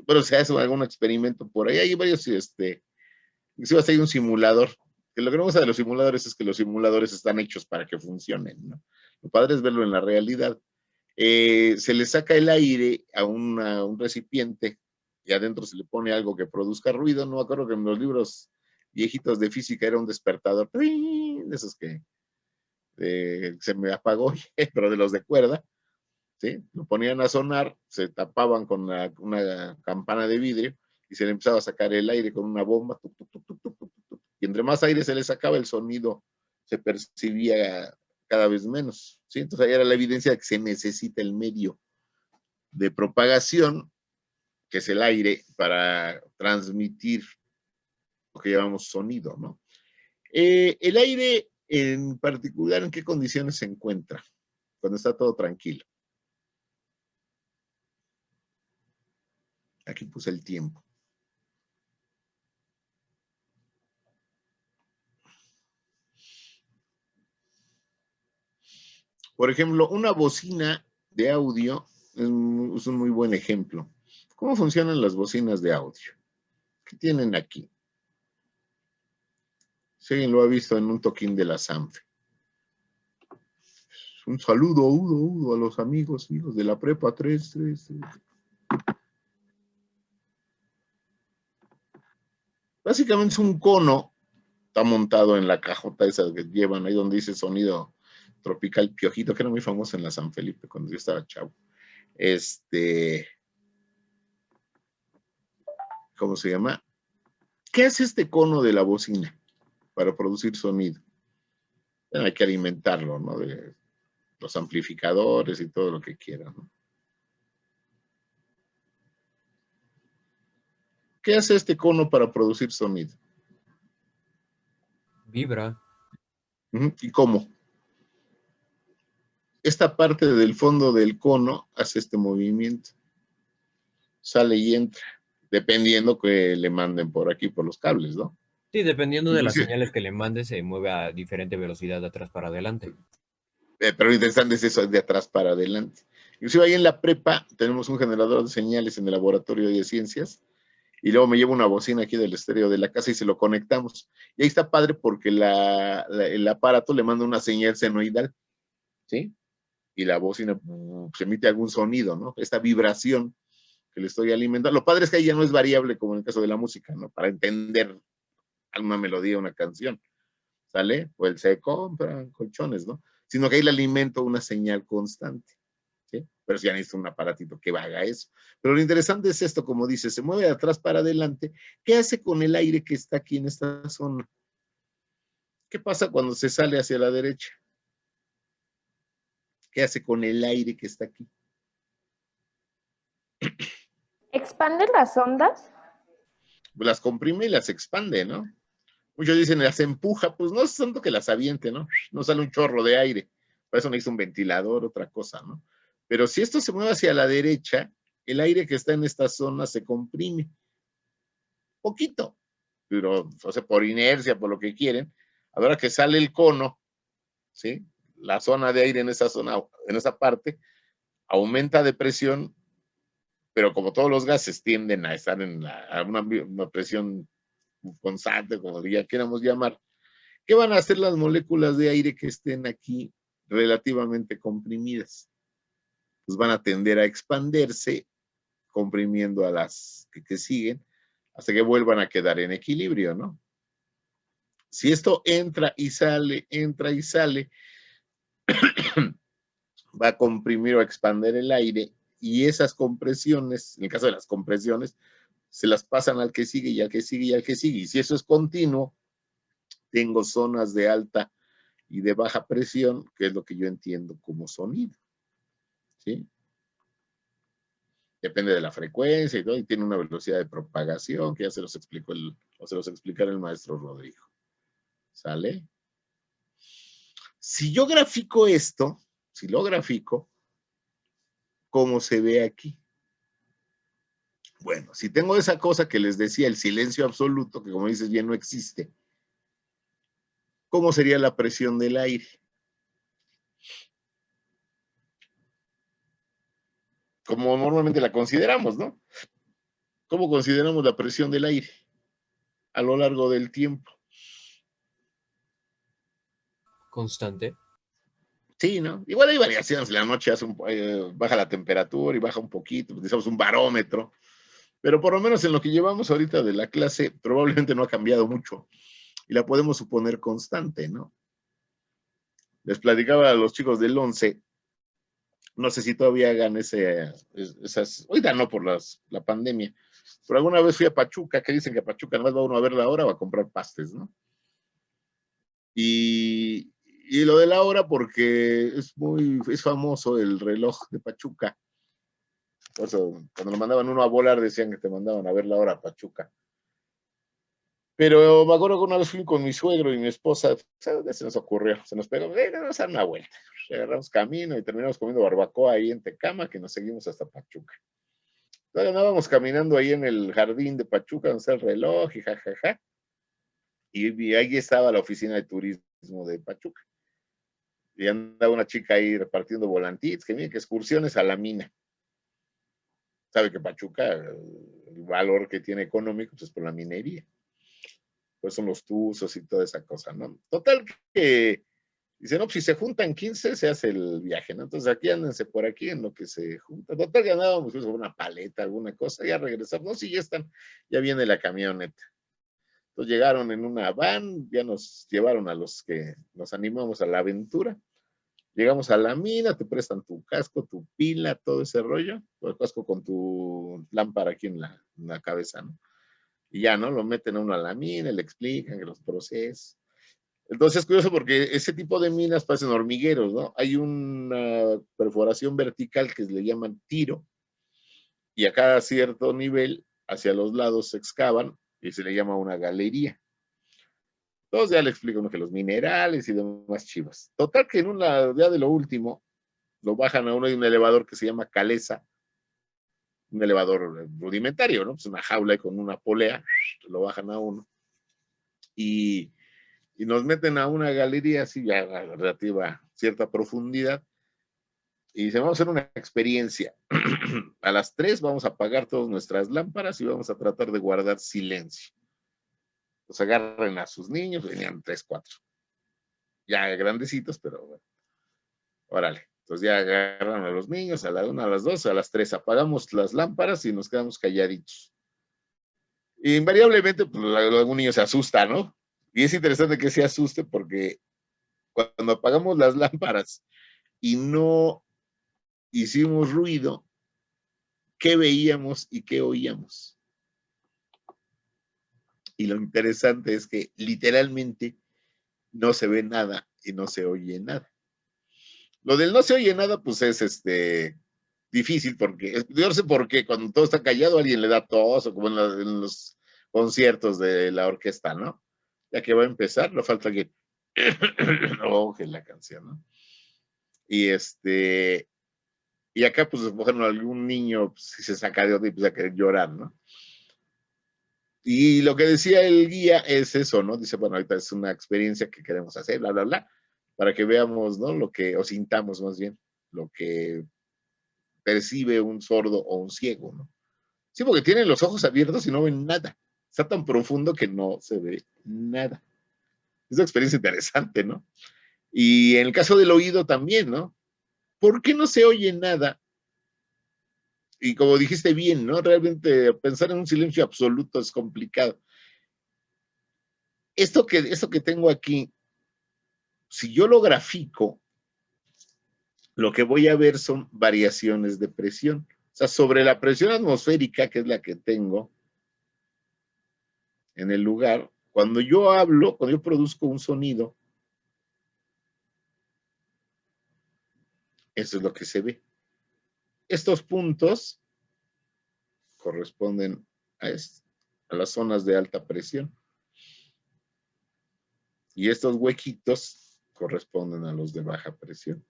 bueno, se hace algún experimento por ahí, hay varios, inclusive hasta hay un simulador, que lo que me gusta de los simuladores es que los simuladores están hechos para que funcionen, ¿no? Lo padre es verlo en la realidad. Se le saca el aire a un recipiente y adentro se le pone algo que produzca ruido. No me acuerdo que en los libros viejitos de física era un despertador, de esos que se me apagó, pero de los de cuerda, ¿sí? Lo ponían a sonar, se tapaban con una campana de vidrio y se le empezaba a sacar el aire con una bomba, tuc, tuc, tuc, tuc, tuc, tuc, tuc. Y entre más aire se le sacaba, el sonido se percibía cada vez menos, ¿sí? Entonces ahí era la evidencia de que se necesita el medio de propagación, que es el aire, para transmitir lo que llamamos sonido, ¿no? El aire en particular, ¿en qué condiciones se encuentra? Cuando está todo tranquilo. Aquí puse el tiempo. Por ejemplo, una bocina de audio es un muy buen ejemplo. ¿Cómo funcionan las bocinas de audio? ¿Qué tienen aquí? Si alguien lo ha visto en un toquín de la Sanfe. Un saludo a los amigos de la prepa 3. Básicamente es un cono, está montado en la cajota esa que llevan ahí donde dice sonido tropical piojito, que era muy famoso en la San Felipe cuando yo estaba chavo. ¿Cómo se llama? ¿Qué hace este cono de la bocina para producir sonido? Bueno, hay que alimentarlo, ¿no? De los amplificadores y todo lo que quieran, ¿no? ¿Qué hace este cono para producir sonido? Vibra. ¿Y cómo? Esta parte del fondo del cono hace este movimiento. Sale y entra, dependiendo que le manden por aquí, por los cables, ¿no? Sí, dependiendo de las Inclusive, señales que le mande, se mueve a diferente velocidad de atrás para adelante. pero lo interesante es eso, de atrás para adelante. Inclusive ahí en la prepa tenemos un generador de señales en el laboratorio de ciencias y luego me llevo una bocina aquí del estéreo de la casa y se lo conectamos. Y ahí está padre porque el aparato le manda una señal senoidal, ¿sí? Y la bocina se emite algún sonido, ¿no? Esta vibración que le estoy alimentando. Lo padre es que ahí ya no es variable como en el caso de la música, ¿no? Para entender alguna melodía, una canción, ¿sale? Pues se compran colchones, ¿no? Sino que ahí le alimento una señal constante, ¿sí? Pero si ya necesito un aparatito que haga eso. Pero lo interesante es esto, como dice, se mueve de atrás para adelante. ¿Qué hace con el aire que está aquí en esta zona? ¿Qué pasa cuando se sale hacia la derecha? ¿Qué hace con el aire que está aquí? ¿Expande las ondas? Las comprime y las expande, ¿no? Muchos dicen las empuja, pues no es tanto que las aviente, ¿no? No sale un chorro de aire. Por eso necesita un ventilador, otra cosa, ¿no? Pero si esto se mueve hacia la derecha, el aire que está en esta zona se comprime. Poquito. Pero, o sea, por inercia, por lo que quieren. Ahora que sale el cono, ¿sí? La zona de aire en esa zona, en esa parte, aumenta de presión, pero como todos los gases tienden a estar a una presión constante, como ya queramos llamar, ¿qué van a hacer las moléculas de aire que estén aquí relativamente comprimidas? Pues van a tender a expandirse, comprimiendo a las que siguen, hasta que vuelvan a quedar en equilibrio, ¿no? Si esto entra y sale, va a comprimir o expandir el aire y esas compresiones, en el caso de las compresiones, se las pasan al que sigue y al que sigue y al que sigue. Y si eso es continuo, tengo zonas de alta y de baja presión, que es lo que yo entiendo como sonido. ¿Sí? Depende de la frecuencia y todo, y tiene una velocidad de propagación, que ya se los explicó o se los explicará el maestro Rodrigo. ¿Sale? Si yo grafico esto, si lo grafico, ¿cómo se ve aquí? Bueno, si tengo esa cosa que les decía, el silencio absoluto, que como dices bien no existe, ¿cómo sería la presión del aire? Como normalmente la consideramos, ¿no? ¿Cómo consideramos la presión del aire a lo largo del tiempo? Constante. Sí, ¿no? Igual hay variaciones. En la noche baja la temperatura y baja un poquito, utilizamos un barómetro, pero por lo menos en lo que llevamos ahorita de la clase, probablemente no ha cambiado mucho y la podemos suponer constante, ¿no? Les platicaba a los chicos del 11, no sé si todavía hagan esas, ahorita no por la pandemia, pero alguna vez fui a Pachuca, que dicen que a Pachuca nada más va uno a ver la hora o a comprar pastes, ¿no? Y lo de la hora porque es famoso el reloj de Pachuca. Por eso, cuando lo mandaban uno a volar decían que te mandaban a ver la hora a Pachuca. Pero me acuerdo que una vez fui con mi suegro y mi esposa, ¿sabes? Se nos ocurrió, se nos pegó, vamos a dar una vuelta. Agarramos camino y terminamos comiendo barbacoa ahí en Tecama, que nos seguimos hasta Pachuca. Entonces andábamos caminando ahí en el jardín de Pachuca, donde está el reloj y jajaja. Y ahí estaba la oficina de turismo de Pachuca. Y andaba una chica ahí repartiendo volantitos, que miren que excursiones a la mina. Sabe que Pachuca, el valor que tiene económico, pues es por la minería. Pues son los tuzos y toda esa cosa, ¿no? Total que dice, no, pues si se juntan 15, se hace el viaje, ¿no? Entonces aquí ándense por aquí en lo que se junta. Total que andábamos pues, una paleta, alguna cosa, ya regresamos. No, sí, ya están, ya viene la camioneta. Entonces llegaron en una van, ya nos llevaron a los que nos animamos a la aventura. Llegamos a la mina, te prestan tu casco, tu pila, todo ese rollo, el casco con tu lámpara aquí en la cabeza, ¿no? Y ya, ¿no? Lo meten a uno a la mina, le explican que los procesos. Entonces es curioso porque ese tipo de minas parecen hormigueros, ¿no? Hay una perforación vertical que le llaman tiro, y a cada cierto nivel, hacia los lados se excavan y se le llama una galería. Todos ya le explican uno que los minerales y demás chivas. Total que en ya de lo último, lo bajan a uno de un elevador que se llama calesa, un elevador rudimentario, ¿no? Pues una jaula con una polea, lo bajan a uno. Y nos meten a una galería así ya relativa cierta profundidad y dicen, vamos a hacer una experiencia. A las 3 vamos a apagar todas nuestras lámparas y vamos a tratar de guardar silencio. Pues agarren a sus niños, venían 3, 4. Ya grandecitos, pero bueno. Órale. Entonces ya agarran a los niños, a la 1, a las 2, a las 3 apagamos las lámparas y nos quedamos calladitos. Y invariablemente, pues algún niño se asusta, ¿no? Y es interesante que se asuste porque cuando apagamos las lámparas y no hicimos ruido, ¿qué veíamos y qué oíamos? Y lo interesante es que literalmente no se ve nada y no se oye nada. Lo del no se oye nada, pues es difícil porque, yo no sé por qué, cuando todo está callado alguien le da tos, o como en los conciertos de la orquesta, ¿no? Ya que va a empezar, no falta que oje la canción, ¿no? Y y acá, pues, por ejemplo, algún niño, pues, si se saca de onda y empieza a querer llorar, ¿no? Y lo que decía el guía es eso, ¿no? Dice, bueno, ahorita es una experiencia que queremos hacer, bla, bla, bla, para que veamos, ¿no? O sintamos más bien, lo que percibe un sordo o un ciego, ¿no? Sí, porque tienen los ojos abiertos y no ven nada. Está tan profundo que no se ve nada. Es una experiencia interesante, ¿no? Y en el caso del oído también, ¿no? ¿Por qué no se oye nada? Y como dijiste bien, ¿no? Realmente pensar en un silencio absoluto es complicado. Esto que tengo aquí, si yo lo grafico, lo que voy a ver son variaciones de presión. O sea, sobre la presión atmosférica, que es la que tengo en el lugar, cuando yo hablo, cuando yo produzco un sonido, Eso es lo que se ve. Estos puntos corresponden a las zonas de alta presión. Y estos huequitos corresponden a los de baja presión.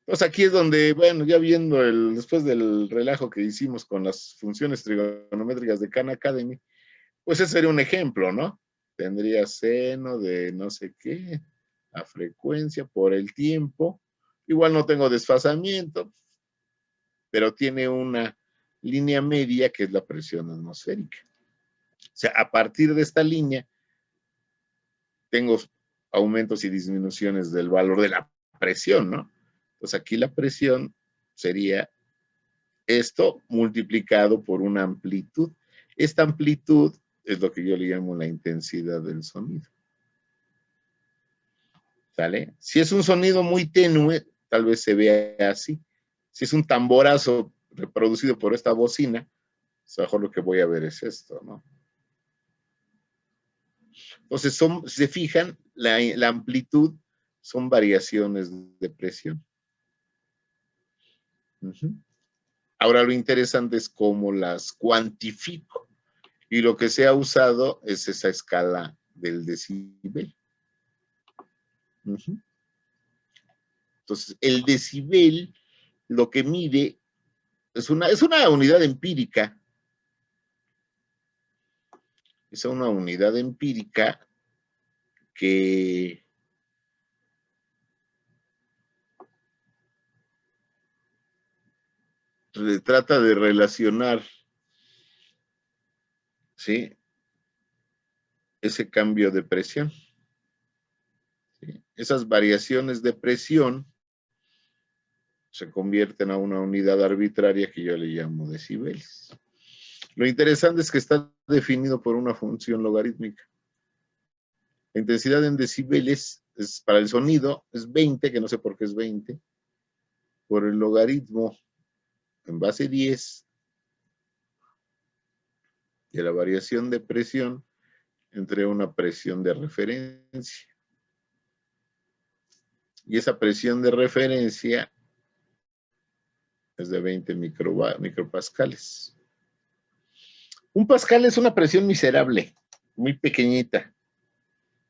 Entonces aquí es donde, bueno, ya viendo después del relajo que hicimos con las funciones trigonométricas de Khan Academy, pues ese sería un ejemplo, ¿no? Tendría seno de no sé qué, a frecuencia por el tiempo. Igual no tengo desfasamiento, pero tiene una línea media que es la presión atmosférica. O sea, a partir de esta línea, tengo aumentos y disminuciones del valor de la presión, ¿no? Entonces aquí la presión sería esto multiplicado por una amplitud. Esta amplitud es lo que yo le llamo la intensidad del sonido. ¿Sale? Si es un sonido muy tenue, tal vez se vea así. Si es un tamborazo reproducido por esta bocina, a lo mejor lo que voy a ver es esto, ¿no? Entonces, si se fijan, la amplitud son variaciones de presión. Ahora lo interesante es cómo las cuantifico. Y lo que se ha usado es esa escala del decibel. Entonces, el decibel lo que mide es una unidad empírica. Es una unidad empírica que trata de relacionar, ¿sí?, ese cambio de presión. ¿Sí? Esas variaciones de presión se convierten a una unidad arbitraria que yo le llamo decibeles. Lo interesante es que está definido por una función logarítmica. La intensidad en decibeles es, para el sonido es 20, que no sé por qué es 20, por el logaritmo en base 10 de la variación de presión entre una presión de referencia. Y esa presión de referencia es de 20 micropascales. Un pascal es una presión miserable, muy pequeñita.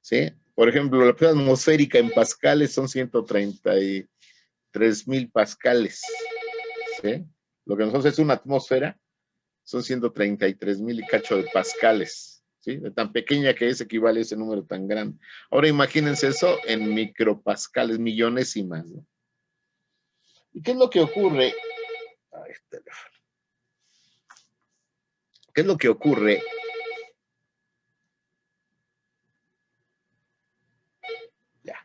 ¿Sí? Por ejemplo, la presión atmosférica en pascales son 133,000 pascales. ¿Sí? Lo que nosotros es una atmósfera son 133,000 y cacho de pascales. ¿Sí? De tan pequeña que es, equivale a ese número tan grande. Ahora imagínense eso en micropascales, millonésimas, ¿no? ¿Y qué es lo que ocurre? Ay, teléfono. ¿Qué es lo que ocurre? Ya.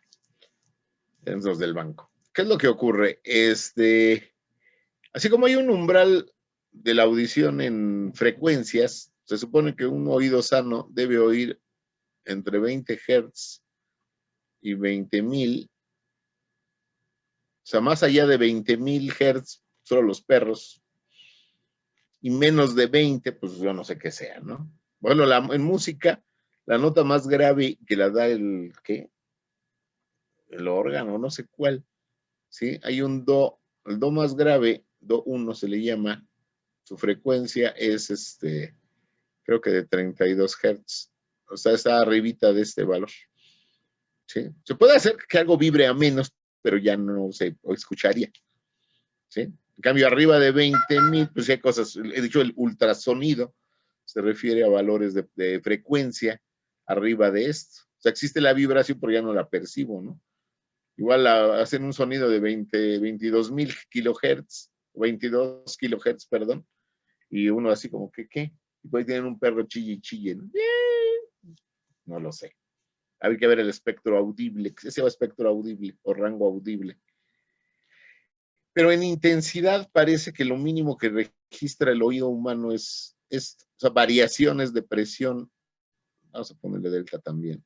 Tenemos los del banco. ¿Qué es lo que ocurre? Así como hay un umbral de la audición en frecuencias, se supone que un oído sano debe oír entre 20 Hz y 20,000. O sea, más allá de 20,000 Hz, solo los perros. Y menos de 20, pues yo no sé qué sea, ¿no? Bueno, en música, la nota más grave que la da el órgano, no sé cuál, ¿sí? Hay un do, el do más grave, do 1 se le llama, su frecuencia es, creo que de 32 Hz. O sea, está arribita de este valor. ¿Sí? Se puede hacer que algo vibre a menos, pero ya no se escucharía. ¿Sí? En cambio, arriba de 20,000, pues hay cosas, he dicho, el ultrasonido se refiere a valores de frecuencia arriba de esto. O sea, existe la vibración, pero ya no la percibo, ¿no? Igual hacen un sonido de 22,000 kilohertz, 22 kilohertz, perdón, y uno así como que, ¿qué? Y puede tener un perro chille, ¿no? No lo sé. Hay que ver el espectro audible, ese espectro audible o rango audible. Pero en intensidad parece que lo mínimo que registra el oído humano es o sea, variaciones de presión. Vamos a ponerle delta también.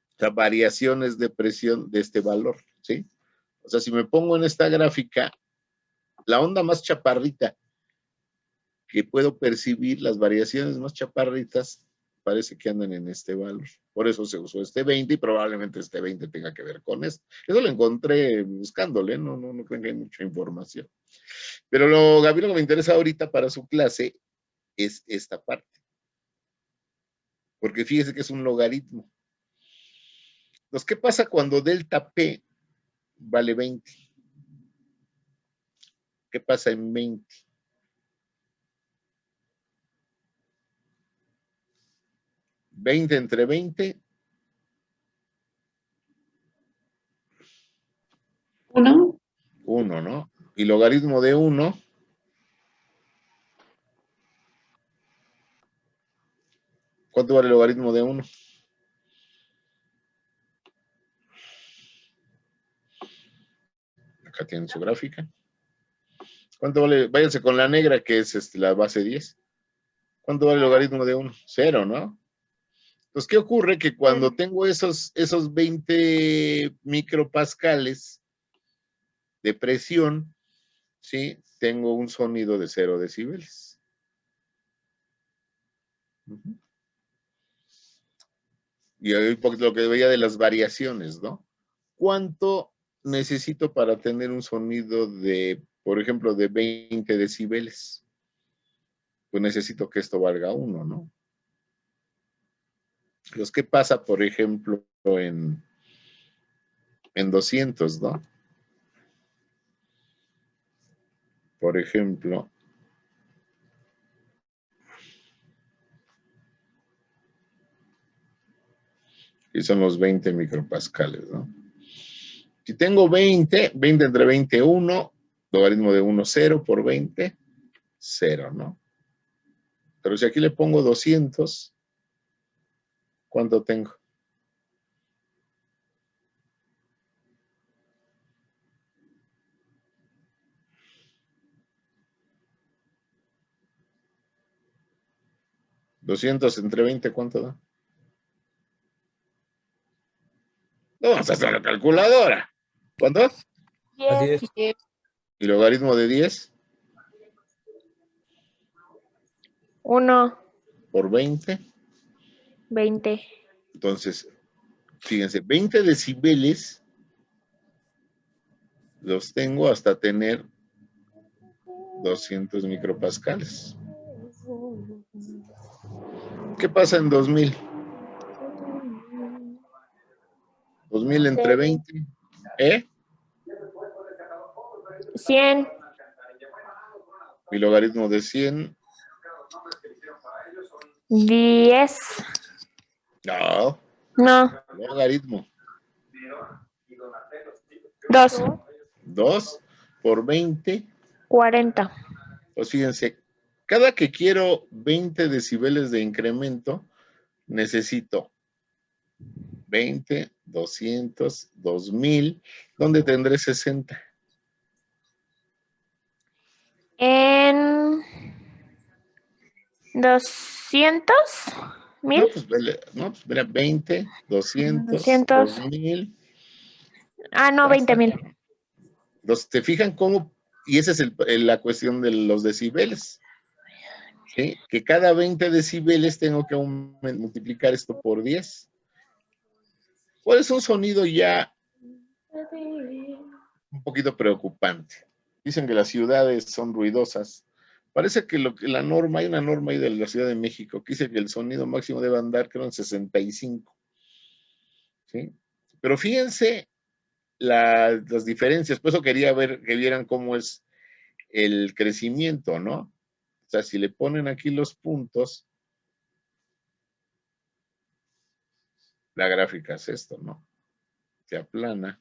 O sea, variaciones de presión de este valor, ¿sí? O sea, si me pongo en esta gráfica, la onda más chaparrita que puedo percibir, las variaciones más chaparritas, parece que andan en este valor. Por eso se usó este 20 y probablemente este 20 tenga que ver con esto. Eso lo encontré buscándole, no creo que hay mucha información. Pero Gabriel, lo que me interesa ahorita para su clase es esta parte. Porque fíjese que es un logaritmo. Entonces, ¿qué pasa cuando delta P vale 20? ¿Qué pasa en 20? ¿20 entre 20? 1. 1, ¿no? Y logaritmo de 1. ¿Cuánto vale el logaritmo de 1? Acá tienen su gráfica. ¿Cuánto vale? Váyanse con la negra, que es la base 10. ¿Cuánto vale el logaritmo de 1? 0, ¿no? Entonces, ¿qué ocurre? Que cuando tengo esos 20 micropascales de presión, ¿sí? Tengo un sonido de 0 decibeles. Y ahí un poquito lo que veía de las variaciones, ¿no? ¿Cuánto necesito para tener un sonido de, por ejemplo, de 20 decibeles? Pues necesito que esto valga 1, ¿no? Entonces, ¿qué pasa, por ejemplo, en 200, ¿no? Por ejemplo, y son los 20 micropascales, ¿no? Si tengo 20 entre 20, 1, logaritmo de 1, 0 por 20, 0, ¿no? Pero si aquí le pongo 200, ¿cuánto tengo? ¿200 entre 20 cuánto da? No vamos a hacer la calculadora. ¿Cuánto? Así es. ¿Y logaritmo de 10 1, por 20? 20. Entonces, fíjense, 20 decibeles los tengo hasta tener 200 micropascales. ¿Qué pasa en 2000? 2000 entre 20. 100. Mi logaritmo de 100. 10. No, No. logaritmo. 2. 2 por 20. 40. Pues fíjense, cada que quiero 20 decibeles de incremento, necesito 20, 200, 2000, ¿dónde tendré 60? En 200 mil. No, pues mira, 20, 200, 200. 2000. Ah, no, 20,000. Entonces, ¿te fijan cómo? Y esa es la cuestión de los decibeles. ¿Sí? Que cada 20 decibeles tengo que multiplicar esto por 10. ¿Cuál es un sonido ya un poquito preocupante? Dicen que las ciudades son ruidosas. Parece que la norma, hay una norma ahí de la Ciudad de México que dice que el sonido máximo debe andar, creo, en 65. ¿Sí? Pero fíjense las diferencias. Por eso quería ver que vieran cómo es el crecimiento, ¿no? O sea, si le ponen aquí los puntos, la gráfica es esto, ¿no? Se aplana.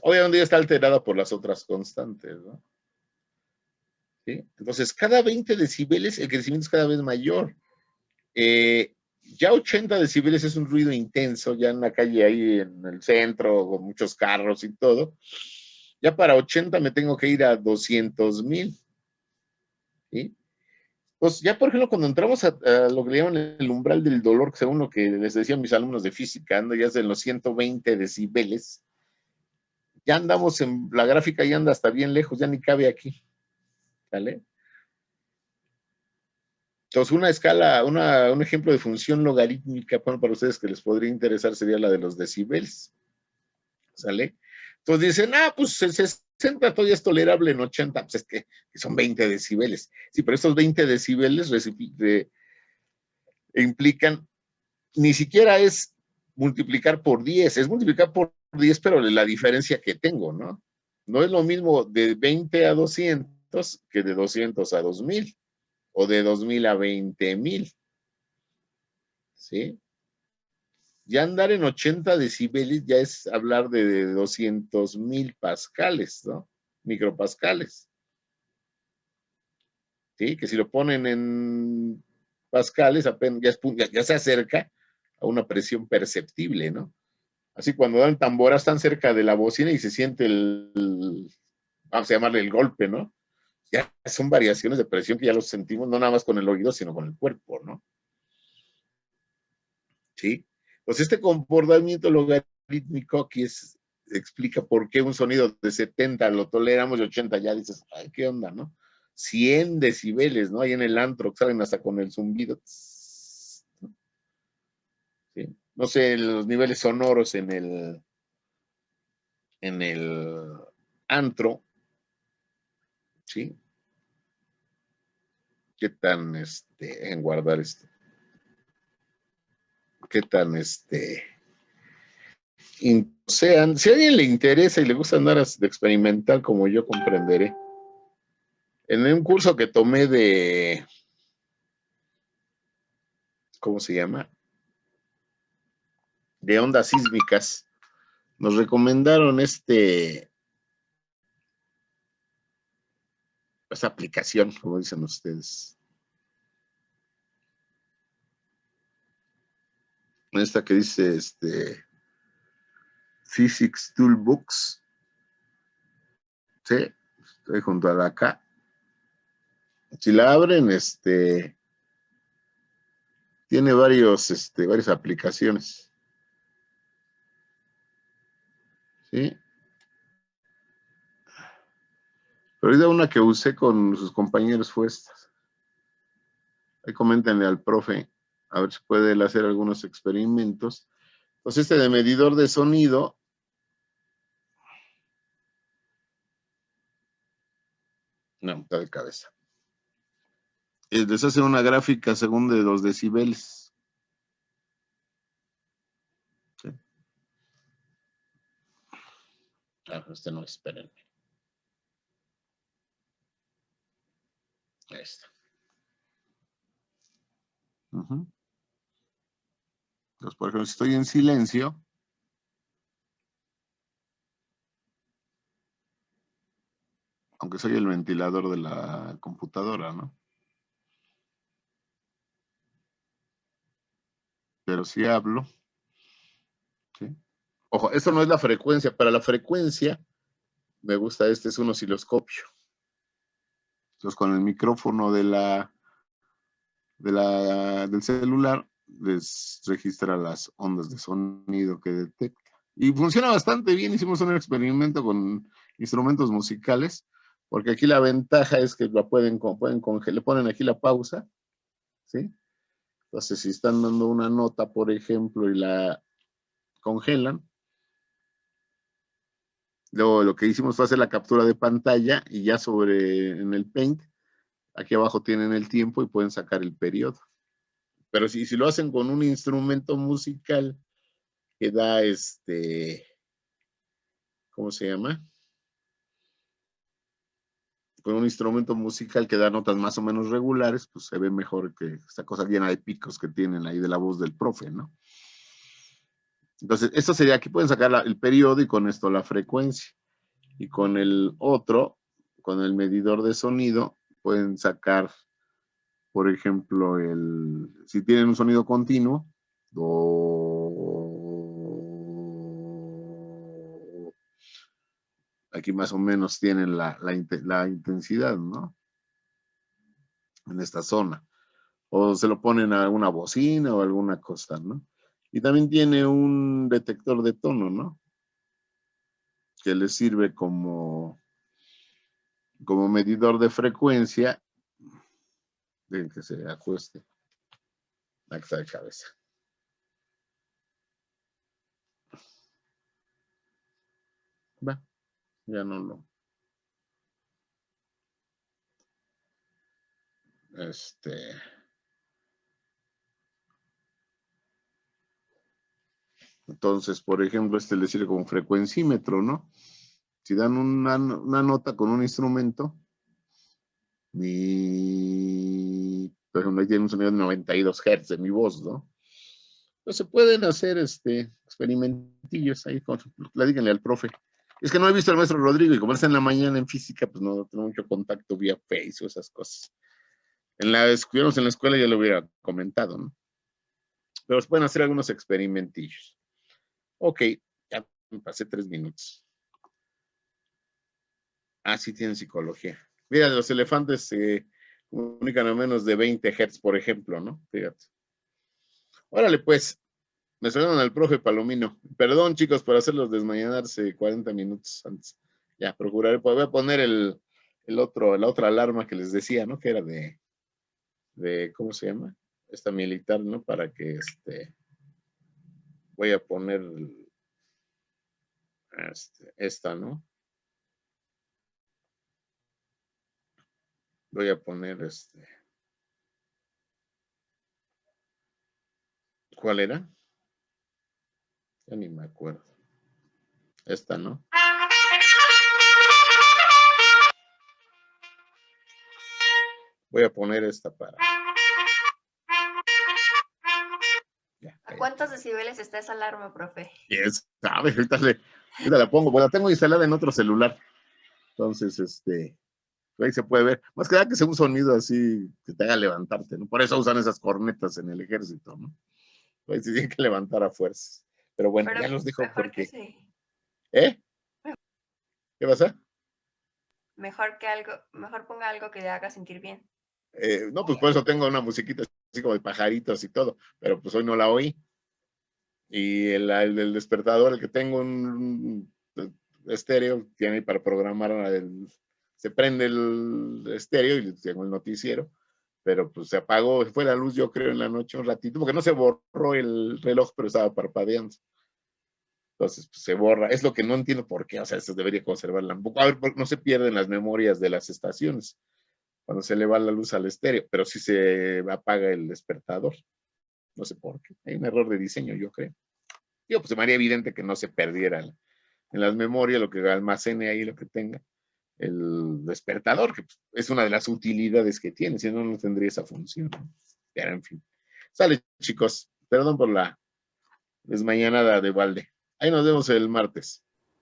Obviamente ya está alterada por las otras constantes, ¿no? ¿Sí? Entonces, cada 20 decibeles el crecimiento es cada vez mayor. Ya 80 decibeles es un ruido intenso, ya en la calle ahí en el centro, con muchos carros y todo. Ya para 80 me tengo que ir a 200,000. ¿Sí? Pues ya, por ejemplo, cuando entramos a lo que le llaman el umbral del dolor, que según lo que les decían mis alumnos de física, anda ya es en los 120 decibeles, ya andamos en la gráfica, ya anda hasta bien lejos, ya ni cabe aquí. ¿Sale? Entonces, una escala, un ejemplo de función logarítmica, bueno, para ustedes que les podría interesar sería la de los decibeles. ¿Sale? Entonces dicen, pues el 60 todavía es tolerable, en 80, pues es que son 20 decibeles. Sí, pero estos 20 decibeles implican, ni siquiera es multiplicar por 10, es multiplicar por 10, pero la diferencia que tengo, ¿no? No es lo mismo de 20 a 200 que de 200 a 2000 o de 2000 a 20,000, ¿sí? Ya andar en 80 decibeles ya es hablar de 200,000 pascales, ¿no? Micropascales. ¿Sí? Que si lo ponen en pascales, apenas ya se acerca a una presión perceptible, ¿no? Así cuando dan tamboras tan cerca de la bocina y se siente vamos a llamarle el golpe, ¿no? Ya son variaciones de presión que ya los sentimos, no nada más con el oído, sino con el cuerpo, ¿no? ¿Sí? Pues este comportamiento logarítmico aquí explica por qué un sonido de 70 lo toleramos y 80 ya dices, ay, ¿qué onda, no? 100 decibeles, ¿no? Ahí en el antro, salen hasta con el zumbido. ¿Sí? No sé, los niveles sonoros en el antro, ¿sí? ¿Qué tan, en guardar esto? ¿Qué tan, sean? Si a alguien le interesa y le gusta andar de experimental como yo comprenderé, en un curso que tomé ¿cómo se llama? De ondas sísmicas, nos recomendaron esta aplicación, como dicen ustedes. Esta que dice, Physics Toolbox. Sí, estoy junto a la acá. Si la abren, tiene varias aplicaciones. ¿Sí? Pero ahorita una que usé con sus compañeros fue esta. Ahí coméntenle al profe, a ver si puede él hacer algunos experimentos. Entonces, de medidor de sonido, no, está de cabeza. Les hace una gráfica según de los decibeles. ¿Sí? No, espérenme. Ahí está. Entonces, por ejemplo, si estoy en silencio, aunque soy el ventilador de la computadora, ¿no? Pero si hablo, ¿sí? Ojo, esto no es la frecuencia. Para la frecuencia, me gusta es un osciloscopio. Entonces, con el micrófono del celular, les registra las ondas de sonido que detecta. Y funciona bastante bien. Hicimos un experimento con instrumentos musicales, porque aquí la ventaja es que le ponen aquí la pausa, ¿sí? Entonces, si están dando una nota, por ejemplo, y la congelan, luego lo que hicimos fue hacer la captura de pantalla y ya en el Paint, aquí abajo tienen el tiempo y pueden sacar el periodo. Pero si lo hacen con un instrumento musical que da ¿cómo se llama? Con un instrumento musical que da notas más o menos regulares, pues se ve mejor que esta cosa llena de picos que tienen ahí de la voz del profe, ¿no? Entonces, esto sería, aquí pueden sacar el periodo y con esto la frecuencia. Y con el otro, con el medidor de sonido, pueden sacar, por ejemplo, si tienen un sonido continuo, aquí más o menos tienen la intensidad, ¿no? En esta zona. O se lo ponen a una bocina o alguna cosa, ¿no? Y también tiene un detector de tono, ¿no? Que les sirve como medidor de frecuencia. de que se ajuste la que está de cabeza. Va, ya no lo. Entonces, por ejemplo, le sirve como frecuencímetro, ¿no? Si dan una nota con un instrumento, y por ejemplo, ahí tiene un sonido de 92 Hz de mi voz, ¿no? Pues se pueden hacer experimentillos ahí, díganle al profe. Es que no he visto al maestro Rodrigo y como está en la mañana en física, pues no tengo mucho contacto vía Face o esas cosas. Estuviéramos en la escuela ya lo hubiera comentado, ¿no? Pero se pueden hacer algunos experimentillos. Ok, ya me pasé 3 minutos. Ah, sí tienen psicología. Mira, los elefantes se comunican a menos de 20 Hz, por ejemplo, ¿no? Fíjate. Órale, pues. Me saludan al profe Palomino. Perdón, chicos, por hacerlos desmañanarse 40 minutos antes. Ya, procuraré. Pues voy a poner la otra alarma que les decía, ¿no? Que era de ¿cómo se llama? Esta militar, ¿no? Para que voy a poner esta, ¿no? Voy a poner ¿cuál era? Ya ni me acuerdo. Esta, ¿no? Voy a poner esta para. Ya, ¿A cuántos decibeles está esa alarma, profe? ¿Quién sabe? Ahorita la pongo. Pues la tengo instalada en otro celular. Entonces, ahí se puede ver. Más que nada que sea un sonido así que te haga levantarte, ¿no? Por eso usan esas cornetas en el ejército, ¿no? Pues se tienen que levantar a fuerzas. Pero bueno, Pero ya los dijo mejor porque. que sí. ¿Eh? ¿Qué pasa? Mejor ponga algo que le haga sentir bien. No, pues por eso tengo una musiquita así como de pajaritos y todo, pero pues hoy no la oí. Y el despertador, el que tengo un estéreo, tiene ahí para programar, se prende el estéreo y tengo el noticiero, pero pues se apagó, fue la luz yo creo en la noche un ratito, porque no se borró el reloj, pero estaba parpadeando. Entonces, pues se borra. Es lo que no entiendo por qué, o sea, eso debería conservarla un poco. A ver, no se pierden las memorias de las estaciones cuando se le va la luz al estéreo, pero sí se apaga el despertador. No sé por qué. Hay un error de diseño, yo creo. Digo, pues se me haría evidente que no se perdiera en las memorias lo que almacene ahí, lo que tenga el despertador, que pues, es una de las utilidades que tiene, si no, no tendría esa función, ¿no? Pero en fin. Sale, chicos. Perdón por la desmañanada de balde. Ahí nos vemos el martes.